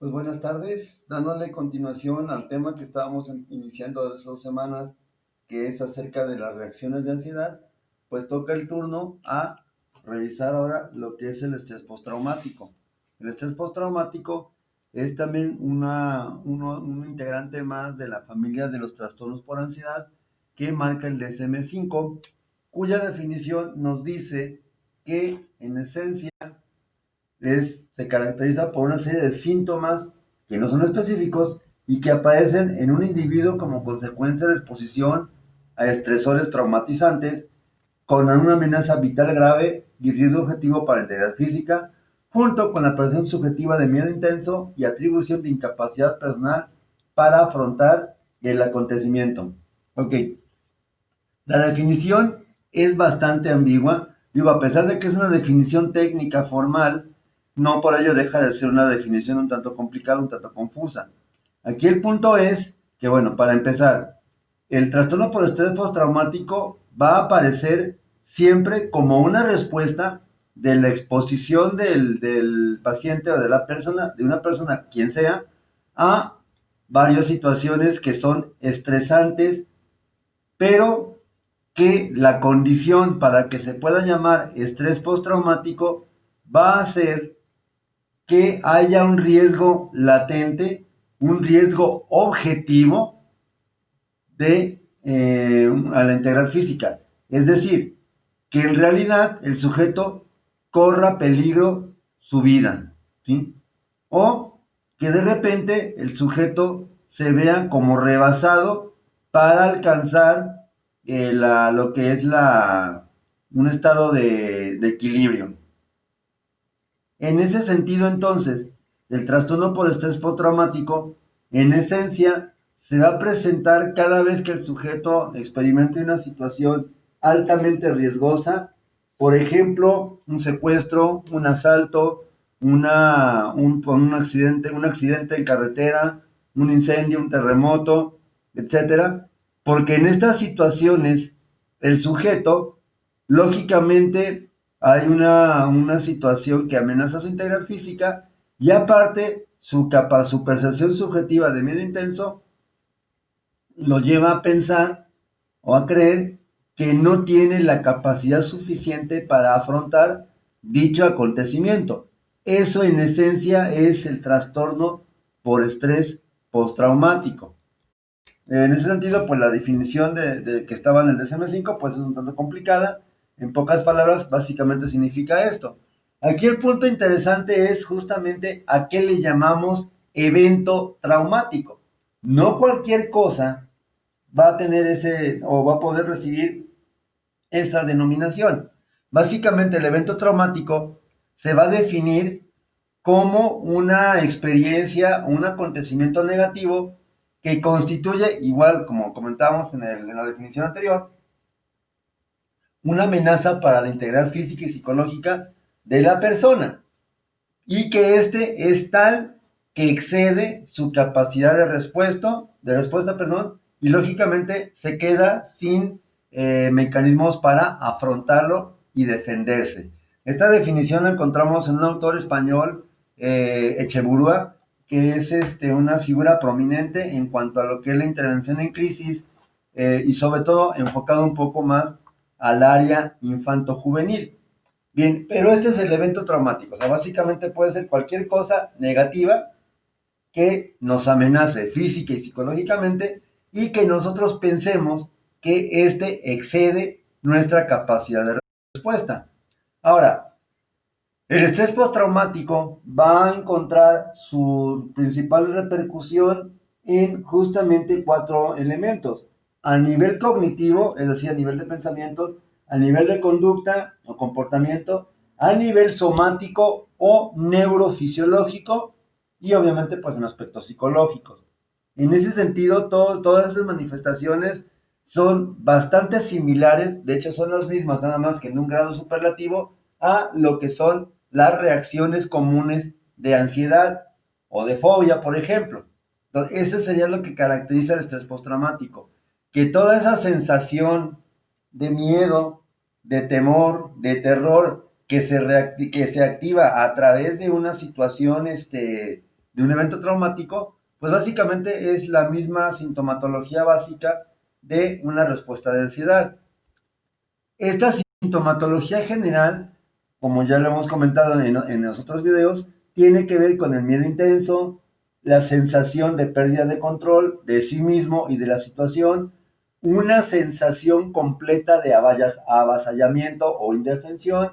Pues buenas tardes, dándole continuación al tema que estábamos iniciando hace 2 semanas, que es acerca de las reacciones de ansiedad, pues toca el turno a revisar ahora lo que es el estrés postraumático. El estrés postraumático es también un integrante más de la familia de los trastornos por ansiedad que marca el DSM-5, cuya definición nos dice que en esencia se caracteriza por una serie de síntomas que no son específicos y que aparecen en un individuo como consecuencia de exposición a estresores traumatizantes con una amenaza vital grave y riesgo objetivo para la integridad física, junto con la percepción subjetiva de miedo intenso y atribución de incapacidad personal para afrontar el acontecimiento. Ok, la definición es bastante ambigua. Digo, a pesar de que es una definición técnica formal, no por ello deja de ser una definición un tanto complicada, un tanto confusa. Aquí el punto es que, bueno, para empezar, el trastorno por estrés postraumático va a aparecer siempre como una respuesta de la exposición del paciente o de una persona, quien sea, a varias situaciones que son estresantes, pero que la condición para que se pueda llamar estrés postraumático va a ser que haya un riesgo latente, un riesgo objetivo a la integral física. Es decir, que en realidad el sujeto corra peligro su vida, ¿sí? O que de repente el sujeto se vea como rebasado para alcanzar lo que es un estado de equilibrio. En ese sentido, entonces, el trastorno por estrés postraumático, en esencia, se va a presentar cada vez que el sujeto experimente una situación altamente riesgosa, por ejemplo, un secuestro, un asalto, un accidente en carretera, un incendio, un terremoto, etcétera, porque en estas situaciones el sujeto, lógicamente, hay una situación que amenaza su integridad física y aparte su percepción subjetiva de miedo intenso lo lleva a pensar o a creer que no tiene la capacidad suficiente para afrontar dicho acontecimiento. Eso en esencia es el trastorno por estrés postraumático. En ese sentido, pues la definición de que estaba en el DSM-5 pues es un tanto complicada. En pocas palabras, básicamente significa esto. Aquí el punto interesante es justamente a qué le llamamos evento traumático. No cualquier cosa va a tener ese o va a poder recibir esa denominación. Básicamente el evento traumático se va a definir como una experiencia, un acontecimiento negativo que constituye, igual como comentábamos en la definición anterior, una amenaza para la integridad física y psicológica de la persona y que este es tal que excede su capacidad de respuesta, perdón, y lógicamente se queda sin mecanismos para afrontarlo y defenderse. Esta definición la encontramos en un autor español, Echeburúa, que es una figura prominente en cuanto a lo que es la intervención en crisis, y sobre todo enfocado un poco más al área infanto-juvenil. Bien, pero este es el evento traumático, o sea, básicamente puede ser cualquier cosa negativa que nos amenace física y psicológicamente y que nosotros pensemos que excede nuestra capacidad de respuesta. Ahora, el estrés postraumático va a encontrar su principal repercusión en justamente 4 elementos. A nivel cognitivo, es decir, a nivel de pensamientos, a nivel de conducta o comportamiento, a nivel somático o neurofisiológico y obviamente pues en aspectos psicológicos. En ese sentido, todas esas manifestaciones son bastante similares, de hecho son las mismas, nada más que en un grado superlativo, a lo que son las reacciones comunes de ansiedad o de fobia, por ejemplo. Entonces, ese sería lo que caracteriza el estrés postraumático, que toda esa sensación de miedo, de temor, de terror, que se activa a través de una situación de un evento traumático, pues básicamente es la misma sintomatología básica de una respuesta de ansiedad. Esta sintomatología general, como ya lo hemos comentado en los otros videos, tiene que ver con el miedo intenso, la sensación de pérdida de control de sí mismo y de la situación, una sensación completa de avasallamiento o indefensión,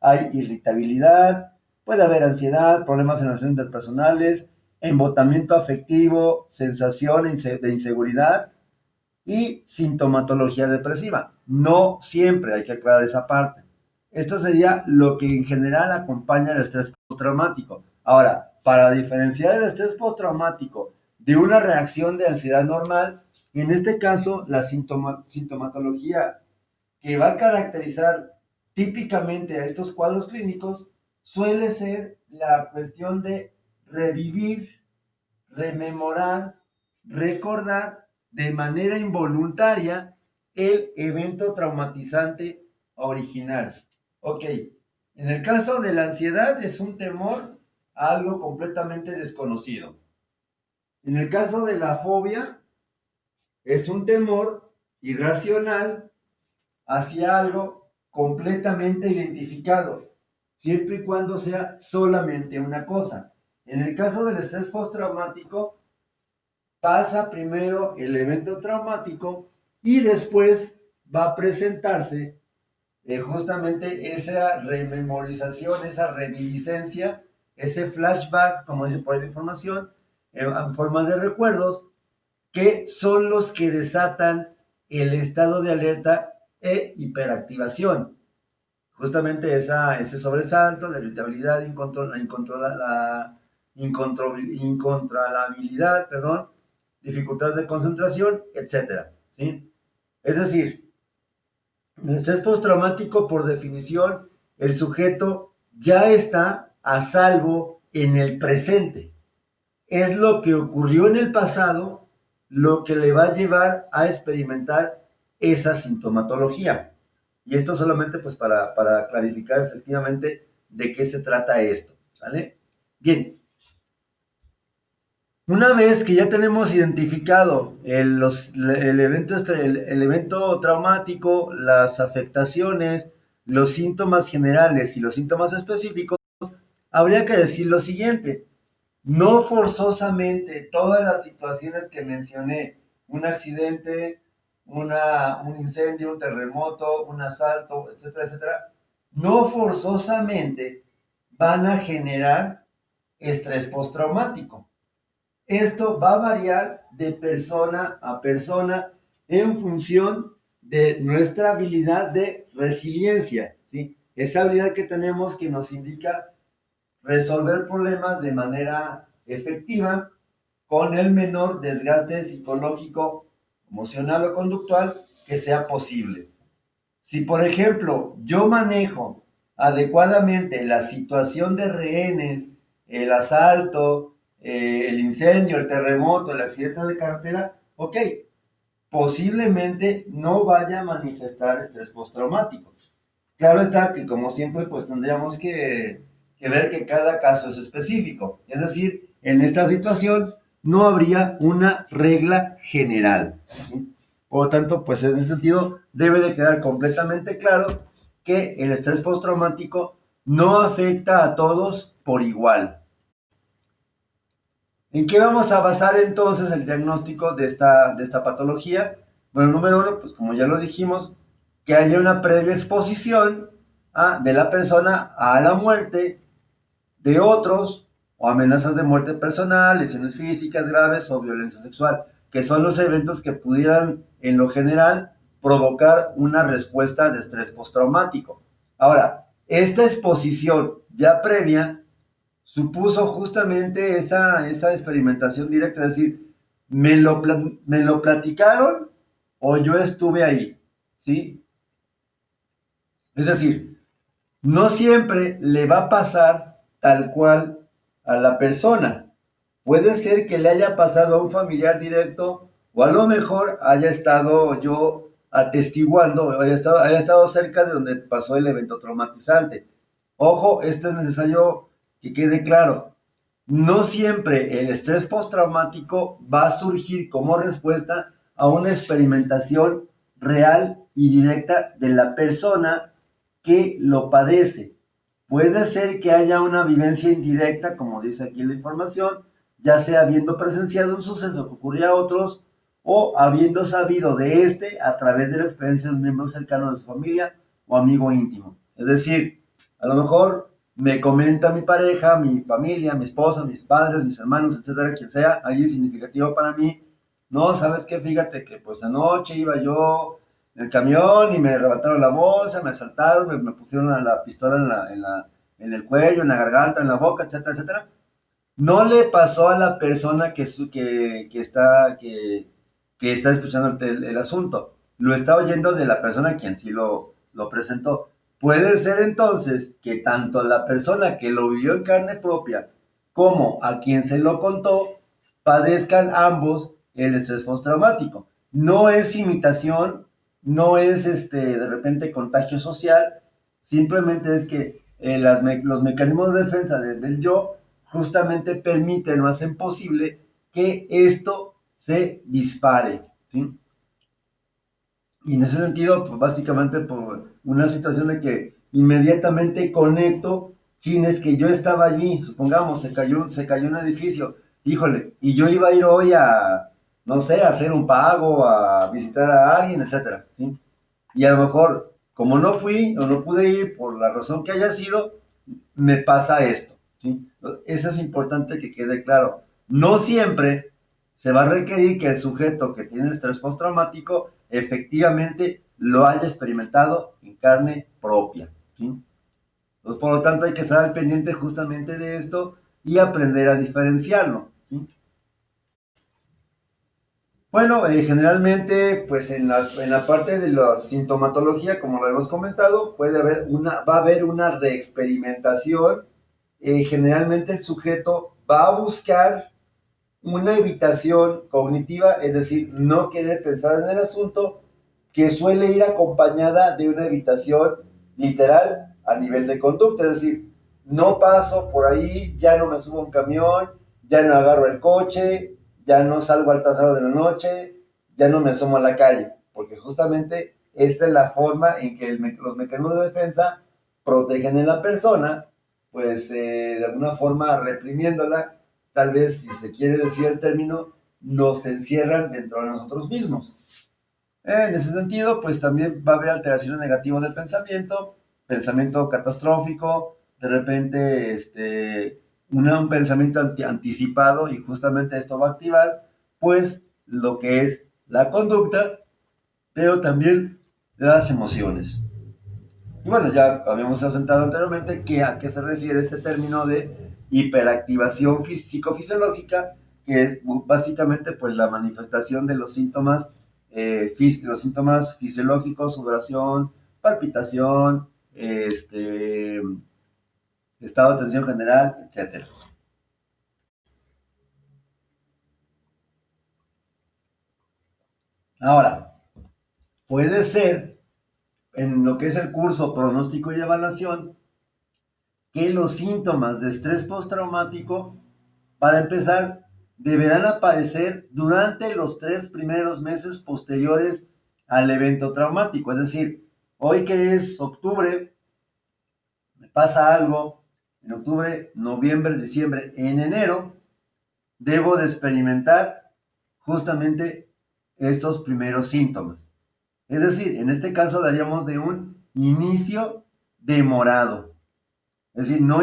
hay irritabilidad, puede haber ansiedad, problemas en las relaciones interpersonales, embotamiento afectivo, sensación de inseguridad y sintomatología depresiva. No siempre, hay que aclarar esa parte. Esto sería lo que en general acompaña el estrés postraumático. Ahora, para diferenciar el estrés postraumático de una reacción de ansiedad normal, en este caso la sintomatología que va a caracterizar típicamente a estos cuadros clínicos suele ser la cuestión de revivir, rememorar, recordar de manera involuntaria el evento traumatizante original. Ok, en el caso de la ansiedad es un temor a algo completamente desconocido. En el caso de la fobia es un temor irracional hacia algo completamente identificado, siempre y cuando sea solamente una cosa. En el caso del estrés postraumático, pasa primero el evento traumático y después va a presentarse justamente esa rememorización, esa reminiscencia, ese flashback, como dice por ahí la información, en forma de recuerdos, que son los que desatan el estado de alerta e hiperactivación. Justamente ese sobresalto, la irritabilidad, incontrolabilidad, perdón, dificultades de concentración, etcétera, ¿sí? Es decir, el estrés postraumático, por definición, el sujeto ya está a salvo en el presente. Es lo que ocurrió en el pasado lo que le va a llevar a experimentar esa sintomatología. Y esto solamente pues para clarificar efectivamente de qué se trata esto, ¿sale? Bien, una vez que ya tenemos identificado el evento traumático, las afectaciones, los síntomas generales y los síntomas específicos, habría que decir lo siguiente. No forzosamente todas las situaciones que mencioné, un accidente, un incendio, un terremoto, un asalto, etcétera, etcétera, no forzosamente van a generar estrés postraumático. Esto va a variar de persona a persona en función de nuestra habilidad de resiliencia, ¿sí? Esa habilidad que tenemos que nos indica resolver problemas de manera efectiva con el menor desgaste psicológico, emocional o conductual que sea posible. Si, por ejemplo, yo manejo adecuadamente la situación de rehenes, el asalto, el incendio, el terremoto, el accidente de carretera, ok, posiblemente no vaya a manifestar estrés postraumático. Claro está que, como siempre, pues tendríamos que ver que cada caso es específico. Es decir, en esta situación no habría una regla general, ¿sí? Por lo tanto, pues en ese sentido debe de quedar completamente claro que el estrés postraumático no afecta a todos por igual. ¿En qué vamos a basar entonces el diagnóstico de esta patología? Bueno, número uno, pues como ya lo dijimos, que haya una previa exposición de la persona a la muerte de otros o amenazas de muerte personal, lesiones físicas graves o violencia sexual, que son los eventos que pudieran en lo general provocar una respuesta de estrés postraumático. Ahora, esta exposición ya previa supuso justamente esa experimentación directa, es decir, me lo platicaron o yo estuve ahí, ¿sí? Es decir, no siempre le va a pasar tal cual a la persona. Puede ser que le haya pasado a un familiar directo o a lo mejor haya estado yo atestiguando, haya estado cerca de donde pasó el evento traumatizante. Ojo, esto es necesario que quede claro. No siempre el estrés postraumático va a surgir como respuesta a una experimentación real y directa de la persona que lo padece. Puede ser que haya una vivencia indirecta, como dice aquí la información, ya sea habiendo presenciado un suceso que ocurría a otros o habiendo sabido de este a través de la experiencia de un miembro cercano de su familia o amigo íntimo. Es decir, a lo mejor me comenta mi pareja, mi familia, mi esposa, mis padres, mis hermanos, etcétera, quien sea, alguien significativo para mí. No, ¿sabes qué? Fíjate que pues anoche iba yo en el camión y me arrebataron la bolsa, me asaltaron, me pusieron la pistola en el cuello, en la garganta, en la boca, etcétera, etcétera. No le pasó a la persona que está escuchando el asunto. Lo está oyendo de la persona quien sí lo presentó. Puede ser entonces que tanto la persona que lo vivió en carne propia como a quien se lo contó padezcan ambos el estrés postraumático. No es imitación, no es de repente contagio social, simplemente es que los mecanismos de defensa del yo justamente permiten o hacen posible que esto se dispare, ¿sí? Y en ese sentido, pues básicamente por una situación de que inmediatamente conecto, chin, es que yo estaba allí, supongamos, se cayó un edificio, híjole, y yo iba a ir hoy a, no sé, a hacer un pago, a visitar a alguien, etcétera, ¿sí? Y a lo mejor, como no fui o no pude ir por la razón que haya sido, me pasa esto, ¿sí? Eso es importante que quede claro. No siempre se va a requerir que el sujeto que tiene estrés postraumático efectivamente lo haya experimentado en carne propia, ¿sí? Entonces, por lo tanto, hay que estar al pendiente justamente de esto y aprender a diferenciarlo, ¿sí? Bueno, generalmente, pues en la parte de la sintomatología, como lo hemos comentado, va a haber una reexperimentación. Generalmente el sujeto va a buscar una evitación cognitiva, es decir, no querer pensar en el asunto, que suele ir acompañada de una evitación literal a nivel de conducta, es decir, no paso por ahí, ya no me subo a un camión, ya no agarro el coche, ya no salgo al horas de la noche, ya no me asomo a la calle, porque justamente esta es la forma en que los mecanismos de defensa protegen a la persona, pues de alguna forma reprimiéndola, tal vez, si se quiere decir el término, nos encierran dentro de nosotros mismos. En ese sentido, pues también va a haber alteraciones negativas del pensamiento catastrófico, de repente un pensamiento anticipado y justamente esto va a activar pues lo que es la conducta, pero también las emociones. Y bueno, ya habíamos asentado anteriormente que a qué se refiere este término de hiperactivación psicofisiológica, que es básicamente pues la manifestación de los síntomas fisiológicos, sudoración, palpitación, estado de tensión general, etcétera. Ahora, puede ser en lo que es el curso pronóstico y evaluación que los síntomas de estrés postraumático, para empezar, deberán aparecer durante los 3 primeros meses posteriores al evento traumático. Es decir, hoy que es octubre, me pasa algo, en octubre, noviembre, diciembre, en enero, debo de experimentar justamente estos primeros síntomas. Es decir, en este caso daríamos de un inicio demorado. Es decir, no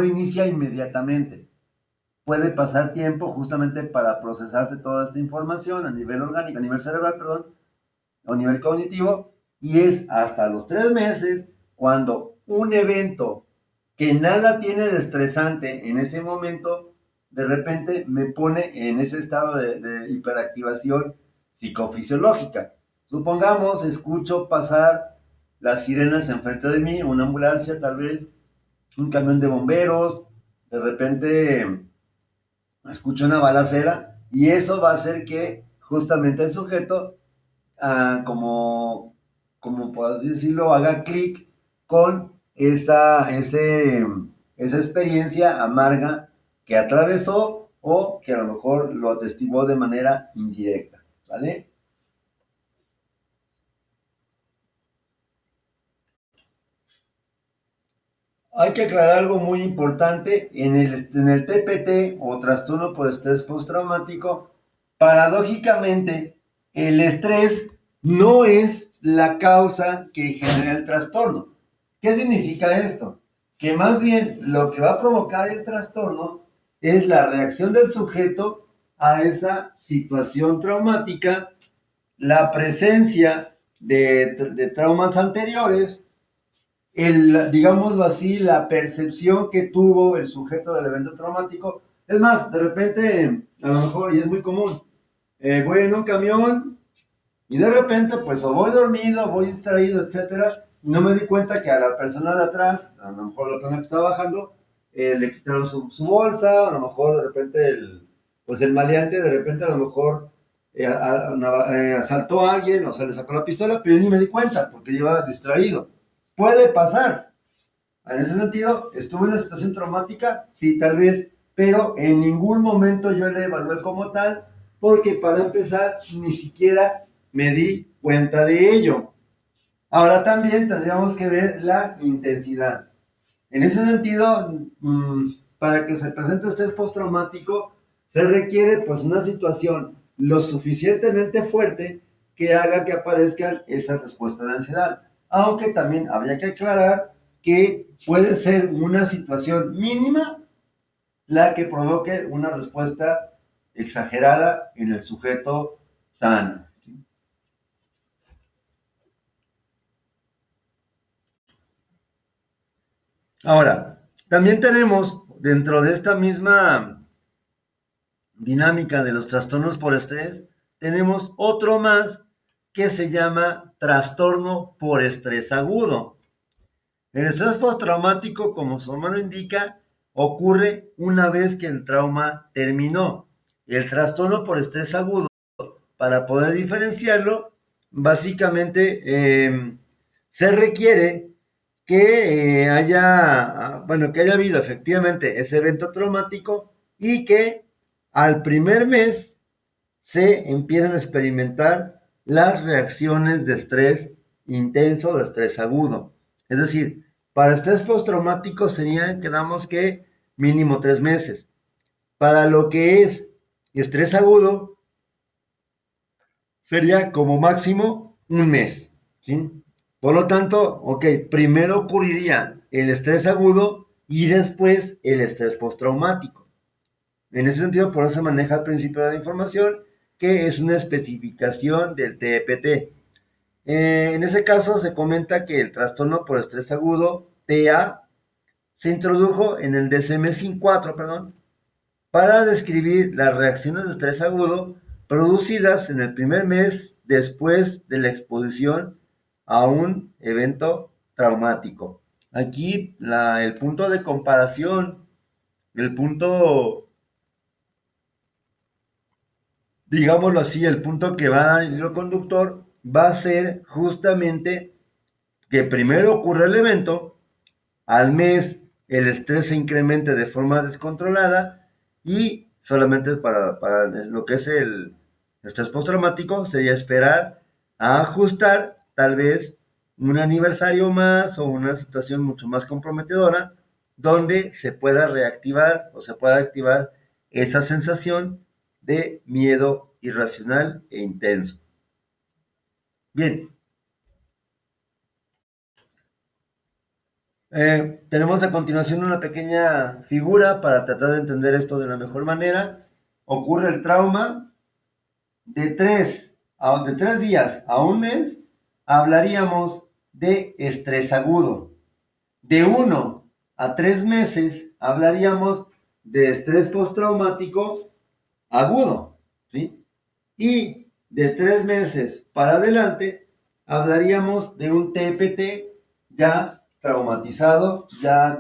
inicia inmediatamente. Puede pasar tiempo justamente para procesarse toda esta información a nivel orgánico, a nivel cerebral, perdón, o a nivel cognitivo, y es hasta los 3 meses cuando un evento que nada tiene de estresante en ese momento, de repente me pone en ese estado de hiperactivación psicofisiológica. Supongamos, escucho pasar las sirenas enfrente de mí, una ambulancia tal vez, un camión de bomberos, de repente escucho una balacera y eso va a hacer que justamente el sujeto, como por así decirlo, haga clic con esa experiencia amarga que atravesó o que a lo mejor lo atestiguó de manera indirecta, ¿vale? Hay que aclarar algo muy importante en el TPT o trastorno por estrés postraumático. Paradójicamente, el estrés no es la causa que genera el trastorno. ¿Qué significa esto? Que más bien lo que va a provocar el trastorno es la reacción del sujeto a esa situación traumática, la presencia de traumas anteriores, digámoslo así, la percepción que tuvo el sujeto del evento traumático. Es más, de repente, a lo mejor, y es muy común, voy en un camión y de repente, pues, o voy dormido, voy distraído, etcétera, y no me di cuenta que a la persona de atrás, a lo mejor la persona que estaba bajando, le quitaron su bolsa, a lo mejor de repente pues el maleante de repente a lo mejor asaltó a alguien, o sea, le sacó la pistola, pero yo ni me di cuenta porque yo iba distraído. Puede pasar. En ese sentido, ¿estuve en una situación traumática? Sí, tal vez, pero en ningún momento yo la evalué como tal, porque para empezar, ni siquiera me di cuenta de ello. Ahora también tendríamos que ver la intensidad. En ese sentido, para que se presente estrés postraumático, se requiere pues una situación lo suficientemente fuerte que haga que aparezcan esas respuestas de ansiedad. Aunque también habría que aclarar que puede ser una situación mínima la que provoque una respuesta exagerada en el sujeto sano. Ahora, también tenemos dentro de esta misma dinámica de los trastornos por estrés, tenemos otro más que se llama trastorno por estrés agudo. El estrés postraumático, como su nombre lo indica, ocurre una vez que el trauma terminó. El trastorno por estrés agudo, para poder diferenciarlo, básicamente se requiere que que haya habido efectivamente ese evento traumático y que al primer mes se empiezan a experimentar las reacciones de estrés intenso, de estrés agudo. Es decir, para estrés postraumático serían, quedamos que mínimo 3 meses. Para lo que es estrés agudo, sería como máximo un mes, ¿sí? Por lo tanto, ok, primero ocurriría el estrés agudo y después el estrés postraumático. En ese sentido, por eso se maneja al principio de la información, que es una especificación del TEPT. En ese caso, se comenta que el trastorno por estrés agudo, TEA, se introdujo en el DSM-4, perdón, para describir las reacciones de estrés agudo producidas en el primer mes después de la exposición a un evento traumático. Aquí el punto de comparación, el punto, digámoslo así, el punto que va al hilo conductor va a ser justamente que primero ocurre el evento, al mes el estrés se incremente de forma descontrolada y solamente para lo que es el estrés postraumático sería esperar a ajustar tal vez un aniversario más o una situación mucho más comprometedora donde se pueda reactivar o se pueda activar esa sensación de miedo irracional e intenso. Bien, tenemos a continuación una pequeña figura para tratar de entender esto de la mejor manera. Ocurre el trauma de tres días a un mes, hablaríamos de estrés agudo. De 1 a 3 meses, hablaríamos de estrés postraumático agudo, ¿sí? Y de 3 meses para adelante, hablaríamos de un TPT ya traumatizado, ya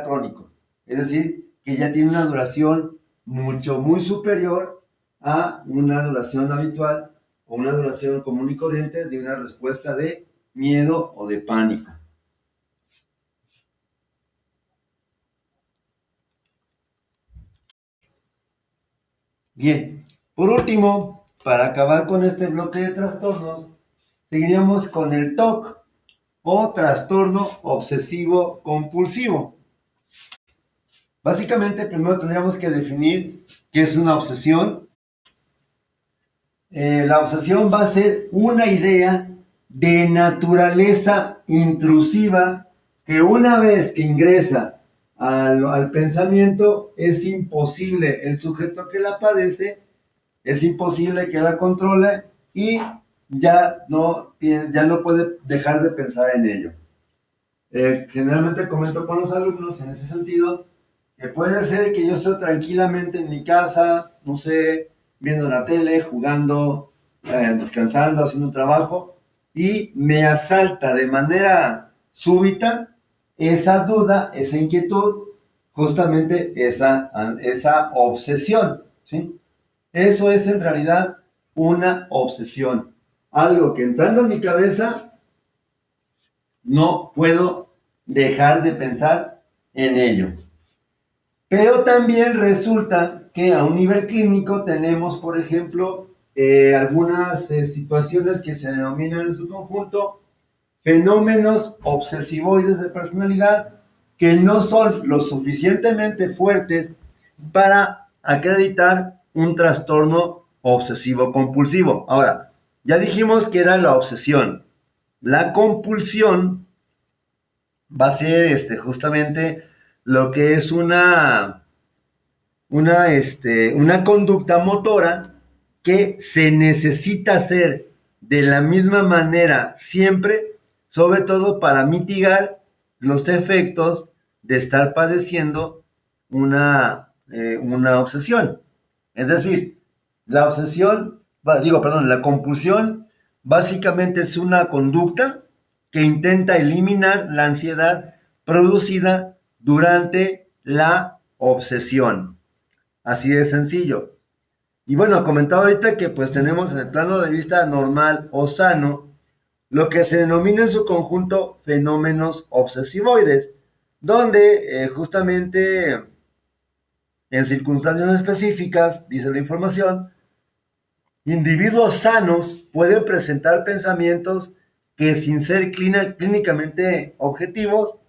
crónico. Es decir, que ya tiene una duración muy superior a una duración habitual o una duración común y corriente de una respuesta de miedo o de pánico. Bien, por último, para acabar con este bloque de trastornos, seguiríamos con el TOC o trastorno obsesivo compulsivo. Básicamente, primero tendríamos que definir qué es una obsesión. La obsesión va a ser una idea de naturaleza intrusiva que una vez que ingresa al pensamiento es imposible, el sujeto que la padece, es imposible que la controle y ya no puede dejar de pensar en ello. Generalmente comento con los alumnos en ese sentido que puede ser que yo esté tranquilamente en mi casa, no sé, viendo la tele, jugando, descansando, haciendo un trabajo, y me asalta de manera súbita esa duda, esa inquietud, justamente esa obsesión, ¿sí? Eso es en realidad una obsesión. Algo que entrando en mi cabeza no puedo dejar de pensar en ello. Pero también resulta que a un nivel clínico tenemos, por ejemplo, algunas situaciones que se denominan en su conjunto fenómenos obsesivoides de personalidad que no son lo suficientemente fuertes para acreditar un trastorno obsesivo compulsivo. Ahora, ya dijimos que era la obsesión. La compulsión va a ser justamente lo que es una conducta motora que se necesita hacer de la misma manera siempre, sobre todo para mitigar los efectos de estar padeciendo una obsesión. Es decir, la obsesión, la compulsión básicamente es una conducta que intenta eliminar la ansiedad producida durante la obsesión. Así de sencillo. Y bueno, comentaba ahorita que pues tenemos en el plano de vista normal o sano lo que se denomina en su conjunto fenómenos obsesivoides, donde justamente en circunstancias específicas, dice la información, individuos sanos pueden presentar pensamientos que sin ser clínicamente objetivos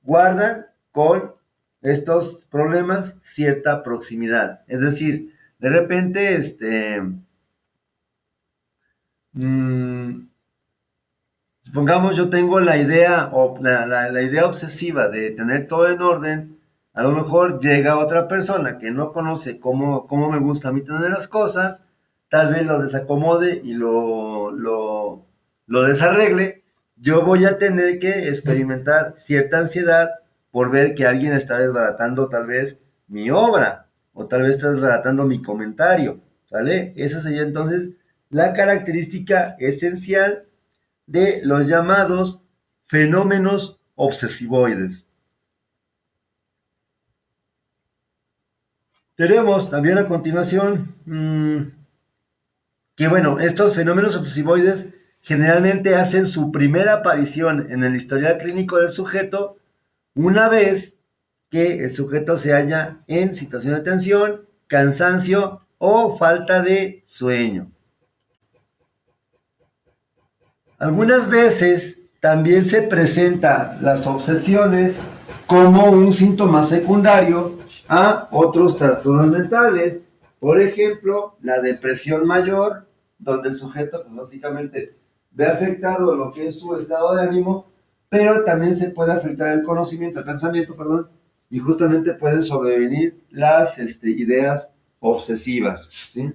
guardan con estos problemas cierta proximidad. Es decir, de repente, mmm, supongamos yo tengo la idea, la idea obsesiva de tener todo en orden, a lo mejor llega otra persona que no conoce cómo me gusta a mí tener las cosas, tal vez lo desacomode y lo desarregle, yo voy a tener que experimentar cierta ansiedad por ver que alguien está desbaratando tal vez mi obra, o tal vez está desbaratando mi comentario, ¿sale? Esa sería entonces la característica esencial de los llamados fenómenos obsesivoides. Tenemos también a continuación que, bueno, estos fenómenos obsesivoides generalmente hacen su primera aparición en el historial clínico del sujeto una vez que el sujeto se halla en situación de tensión, cansancio o falta de sueño. Algunas veces también se presentan las obsesiones como un síntoma secundario a otros trastornos mentales. Por ejemplo, la depresión mayor, donde el sujeto pues, básicamente ve afectado lo que es su estado de ánimo, pero también se puede afectar el conocimiento, el pensamiento, perdón, y justamente pueden sobrevenir las ideas obsesivas, ¿sí?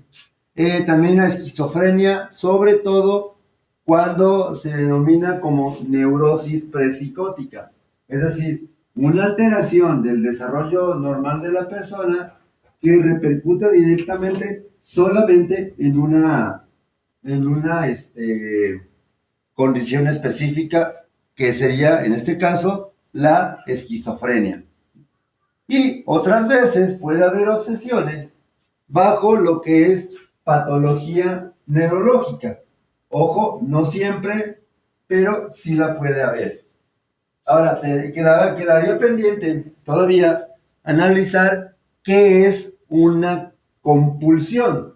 También la esquizofrenia, sobre todo cuando se denomina como neurosis psicótica, es decir, una alteración del desarrollo normal de la persona que repercute directamente solamente en una condición específica que sería, en este caso, la esquizofrenia. Y otras veces puede haber obsesiones bajo lo que es patología neurológica. Ojo, no siempre, pero sí la puede haber. Ahora, quedaría pendiente todavía analizar qué es una compulsión,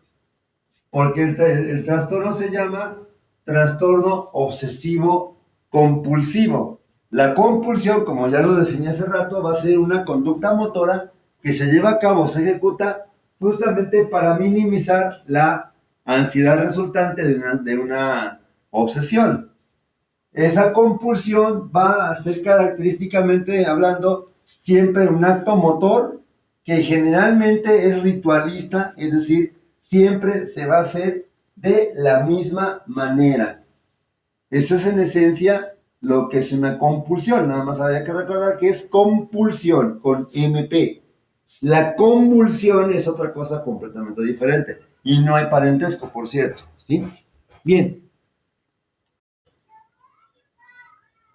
porque el trastorno se llama trastorno obsesivo compulsivo. La compulsión, como ya lo definí hace rato, va a ser una conducta motora que se lleva a cabo, se ejecuta justamente para minimizar la ansiedad resultante de una obsesión. Esa compulsión va a ser característicamente hablando siempre un acto motor que generalmente es ritualista, es decir, siempre se va a hacer de la misma manera. Eso es en esencia lo que es una compulsión. Nada más había que recordar que es compulsión con MP. La convulsión es otra cosa completamente diferente. Y no hay parentesco, por cierto. ¿Sí? Bien.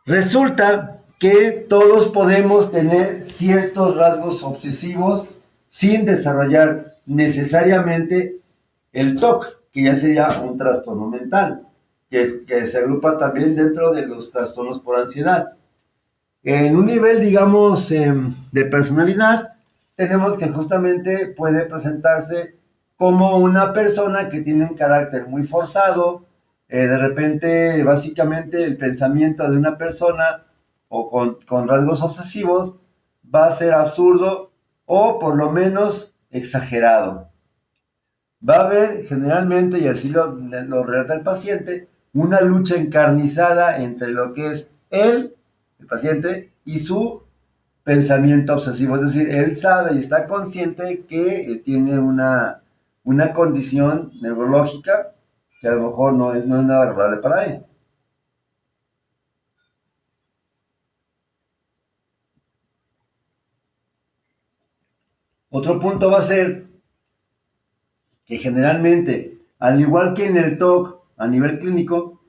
Resulta que todos podemos tener ciertos rasgos obsesivos sin desarrollar necesariamente el TOC, que ya sería un trastorno mental, que se agrupa también dentro de los trastornos por ansiedad. En un nivel, digamos, de personalidad, tenemos que justamente puede presentarse como una persona que tiene un carácter muy forzado, de repente, básicamente, el pensamiento de una persona o con rasgos obsesivos va a ser absurdo o por lo menos exagerado. Va a haber generalmente, y así lo relata el paciente, una lucha encarnizada entre lo que es él, el paciente, y su pensamiento obsesivo. Es decir, él sabe y está consciente que tiene una condición neurológica que a lo mejor no es nada agradable para él. Otro punto va a ser que generalmente, al igual que en el TOC a nivel clínico,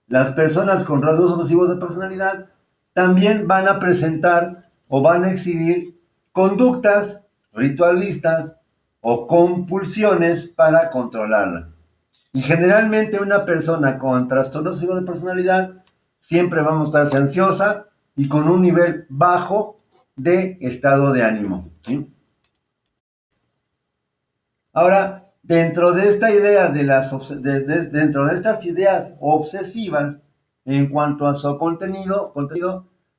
las personas con rasgos obsesivos de personalidad también van a presentar o van a exhibir conductas ritualistas o compulsiones para controlarla. Y generalmente una persona con trastorno obsesivo de personalidad siempre va a mostrarse ansiosa y con un nivel bajo de estado de ánimo. ¿Sí? Ahora, dentro de esta idea dentro de estas ideas obsesivas, en cuanto a su contenido,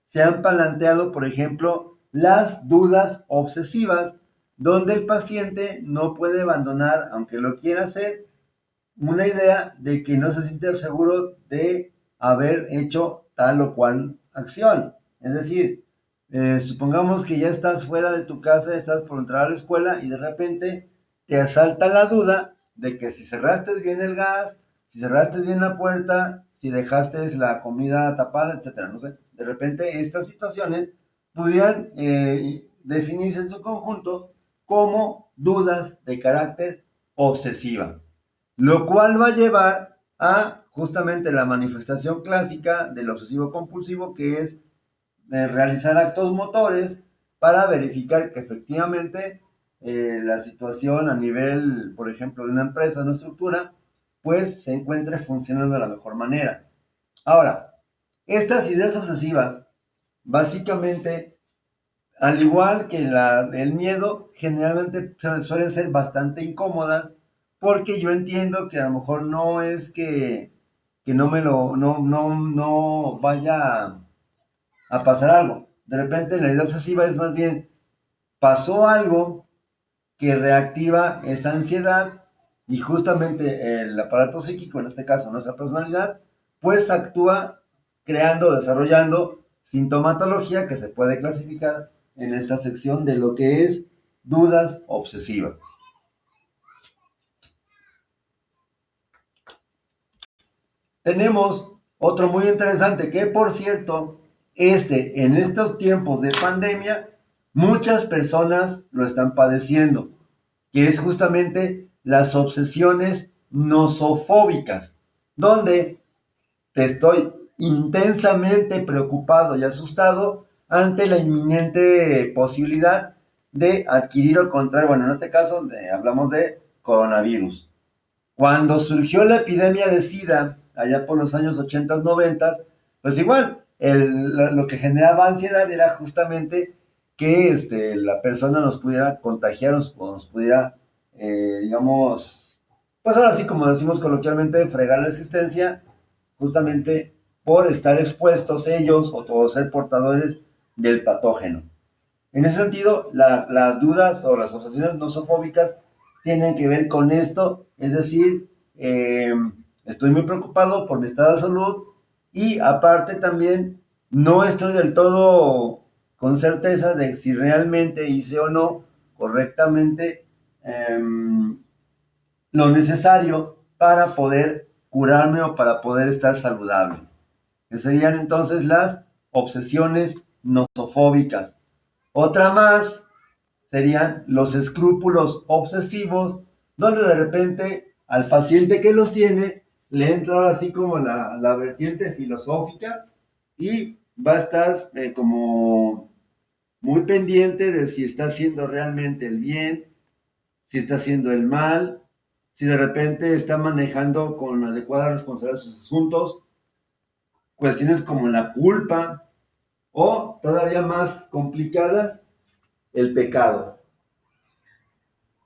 se han planteado, por ejemplo, las dudas obsesivas, donde el paciente no puede abandonar, aunque lo quiera hacer, una idea de que no se siente seguro de haber hecho tal o cual acción. Es decir, supongamos que ya estás fuera de tu casa, estás por entrar a la escuela y de repente te asalta la duda de que si cerraste bien el gas, si cerraste bien la puerta, si dejaste la comida tapada, etcétera. No sé, de repente estas situaciones pudieran definirse en su conjunto como dudas de carácter obsesiva, lo cual va a llevar a justamente la manifestación clásica del obsesivo compulsivo, que es realizar actos motores para verificar que efectivamente la situación a nivel, por ejemplo, de una empresa, de una estructura, pues se encuentre funcionando de la mejor manera. Ahora, estas ideas obsesivas, básicamente, al igual que el miedo, generalmente suelen ser bastante incómodas porque yo entiendo que a lo mejor no es que no vaya a pasar algo. De repente la idea obsesiva es más bien, pasó algo que reactiva esa ansiedad y justamente el aparato psíquico, en este caso nuestra personalidad, pues actúa creando, desarrollando sintomatología que se puede clasificar en esta sección de lo que es dudas obsesivas. Tenemos otro muy interesante que, por cierto, en estos tiempos de pandemia, muchas personas lo están padeciendo, que es justamente las obsesiones nosofóbicas, donde te estoy intensamente preocupado y asustado ante la inminente posibilidad de adquirir o contraer, bueno, en este caso hablamos de coronavirus. Cuando surgió la epidemia de SIDA, allá por los años 80, 90, pues igual, lo que generaba ansiedad era justamente que la persona nos pudiera contagiar, nos pudiera digamos, pues ahora sí, como decimos coloquialmente, fregar la existencia, justamente por estar expuestos ellos o por ser portadores del patógeno. En ese sentido, las dudas o las obsesiones nosofóbicas tienen que ver con esto, es decir, estoy muy preocupado por mi estado de salud y aparte también no estoy del todo con certeza de si realmente hice o no correctamente eh, lo necesario para poder curarme o para poder estar saludable. Que serían entonces las obsesiones nosofóbicas. Otra más serían los escrúpulos obsesivos, donde de repente al paciente que los tiene le entra así como la vertiente filosófica y va a estar como muy pendiente de si está haciendo realmente el bien, si está haciendo el mal, si de repente está manejando con adecuada responsabilidad sus asuntos, cuestiones como la culpa o todavía más complicadas, el pecado.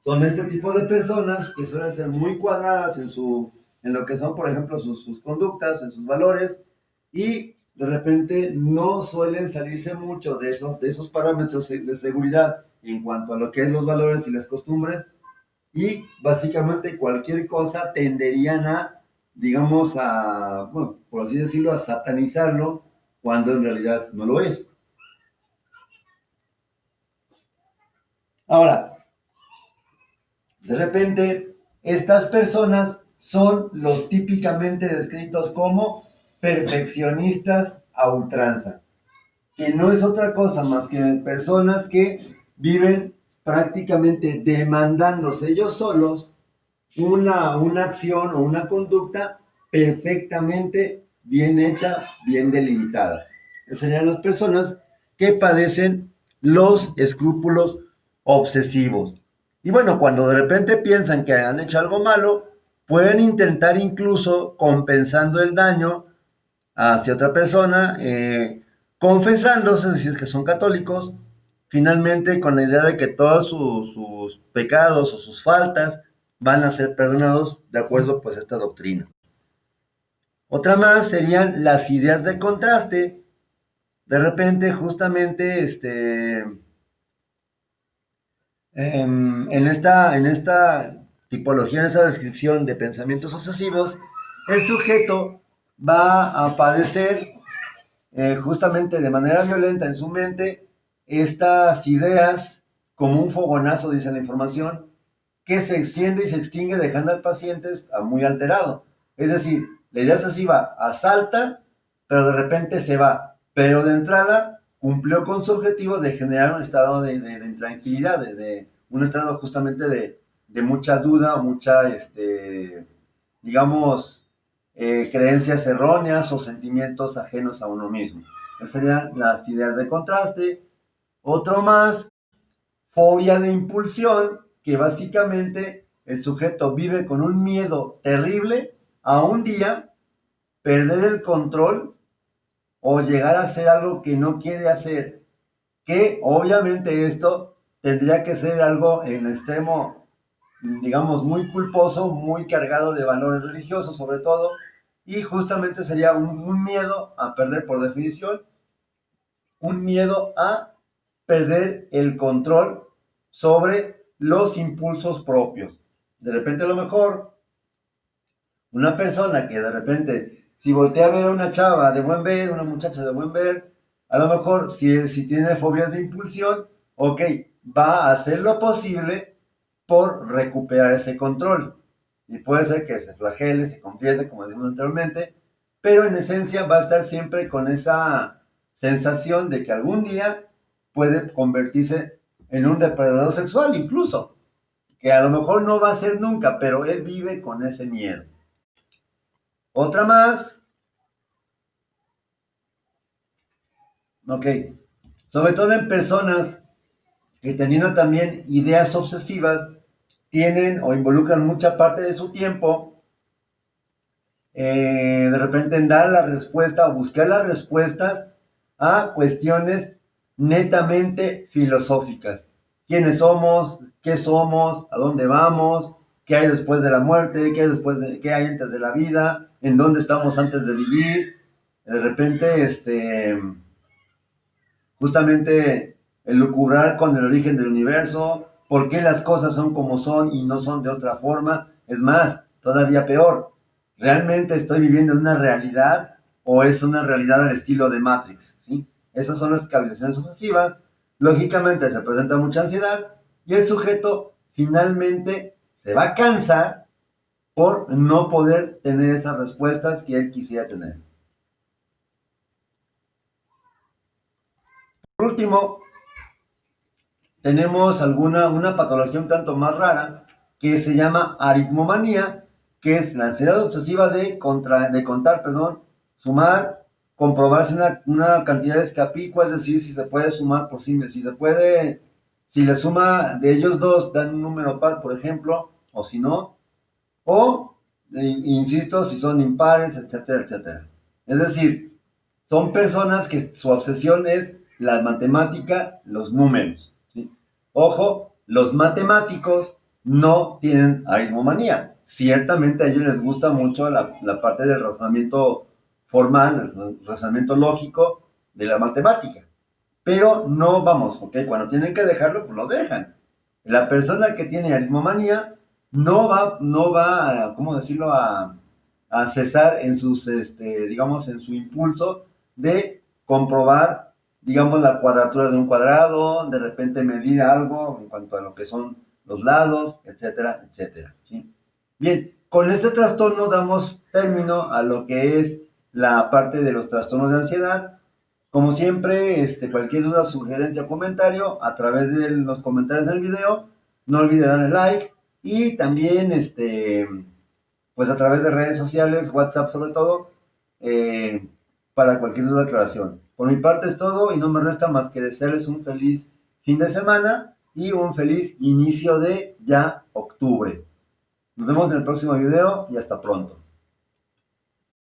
Son este tipo de personas que suelen ser muy cuadradas en lo que son, por ejemplo, sus conductas, en sus valores, y de repente no suelen salirse mucho de esos parámetros de seguridad en cuanto a lo que es los valores y las costumbres, y básicamente cualquier cosa tenderían a, digamos, a, bueno, por así decirlo, a satanizarlo cuando en realidad no lo es. Ahora, de repente, estas personas son los típicamente descritos como perfeccionistas a ultranza, que no es otra cosa más que personas que viven prácticamente demandándose ellos solos una acción o una conducta perfectamente bien hecha, bien delimitada. Esas serían las personas que padecen los escrúpulos obsesivos. Y bueno, cuando de repente piensan que han hecho algo malo, pueden intentar incluso compensando el daño hacia otra persona, confesándose, si es que son católicos, finalmente con la idea de que todos sus pecados o sus faltas van a ser perdonados de acuerdo pues a esta doctrina. Otra más serían las ideas de contraste. De repente, justamente, en esta tipología, en esta descripción de pensamientos obsesivos, el sujeto va a padecer justamente de manera violenta en su mente estas ideas como un fogonazo, dice la información, que se extiende y se extingue dejando al paciente muy alterado. Es decir, la idea obsesiva asalta, pero de repente se va. Pero de entrada cumplió con su objetivo de generar un estado de intranquilidad, un estado justamente de mucha duda, mucha, digamos, creencias erróneas o sentimientos ajenos a uno mismo. Esas serían las ideas de contraste. Otro más, fobia de impulsión, que básicamente el sujeto vive con un miedo terrible a un día perder el control o llegar a hacer algo que no quiere hacer, que obviamente esto tendría que ser algo en extremo, digamos, muy culposo, muy cargado de valores religiosos sobre todo, y justamente sería un miedo a perder por definición, un miedo a perder el control sobre los impulsos propios. De repente a lo mejor una persona que de repente, si voltea a ver a una chava de buen ver, una muchacha de buen ver, a lo mejor si tiene fobias de impulsión, ok, va a hacer lo posible por recuperar ese control. Y puede ser que se flagele, se confiese, como dijimos anteriormente, pero en esencia va a estar siempre con esa sensación de que algún día puede convertirse en un depredador sexual incluso, que a lo mejor no va a ser nunca, pero él vive con ese miedo. Otra más, ok, sobre todo en personas que teniendo también ideas obsesivas, tienen o involucran mucha parte de su tiempo de repente en dar la respuesta o buscar las respuestas a cuestiones netamente filosóficas. quiénes somos, a dónde vamos, qué hay después de la muerte, qué hay antes de la vida, en dónde estamos antes de vivir. De repente, justamente el lucubrar con el origen del universo, por qué las cosas son como son y no son de otra forma. Es más, todavía peor, ¿realmente estoy viviendo en una realidad o es una realidad al estilo de Matrix? ¿Sí? Esas son las cavilaciones sucesivas. Lógicamente se presenta mucha ansiedad y el sujeto finalmente se va a cansar por no poder tener esas respuestas que él quisiera tener. Por último, tenemos una patología un tanto más rara que se llama aritmomanía, que es la ansiedad obsesiva de contar, perdón, sumar, comprobarse una cantidad de escapicua, es decir, si se puede sumar por sí, si se puede, si la suma de ellos dos dan un número par, por ejemplo, o si no, o, insisto, si son impares, etcétera, etcétera. Es decir, son personas que su obsesión es la matemática, los números. ¿Sí? Ojo, los matemáticos no tienen aritmomanía. Ciertamente a ellos les gusta mucho la parte del razonamiento formal, el razonamiento lógico de la matemática. Pero no vamos, ¿ok? Cuando tienen que dejarlo, pues lo dejan. La persona que tiene aritmomanía no va a, ¿cómo decirlo?, a cesar en sus, digamos, en su impulso de comprobar, digamos, la cuadratura de un cuadrado, de repente medir algo en cuanto a lo que son los lados, etcétera, etcétera. ¿Sí? Bien, con este trastorno damos término a lo que es la parte de los trastornos de ansiedad. Como siempre, cualquier duda, sugerencia o comentario a través de los comentarios del video, no olviden darle like y también, pues a través de redes sociales, WhatsApp sobre todo, eh, para cualquier duda, aclaración. Por mi parte es todo y no me resta más que desearles un feliz fin de semana y un feliz inicio de ya octubre. Nos vemos en el próximo video y hasta pronto.